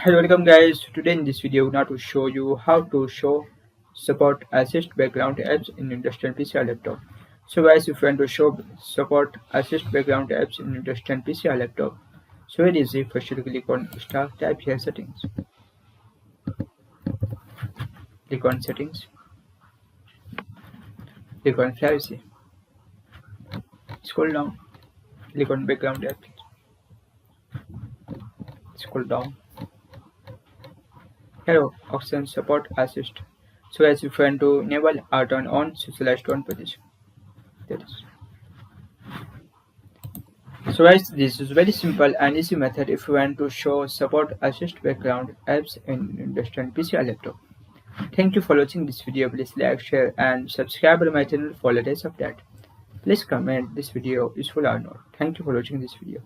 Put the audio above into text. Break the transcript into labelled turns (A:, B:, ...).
A: Hello, welcome guys. Today in this video, I'm going to show you how to show support assist background apps in industrial PC or laptop. So guys, if you want to show support assist background apps in industrial PC or laptop, so it is easy. First you click on start, type here settings, click on settings, click on privacy, scroll down, click on background apps, scroll down. Here option support assist. So as if you want to enable or turn on, so select on position. That is. So guys, this is very simple and easy method if you want to show support assist background apps in industrial PC or laptop. Thank you for watching this video. Please like, share and subscribe to my channel for latest update. Please comment this video useful or not. Thank you for watching this video.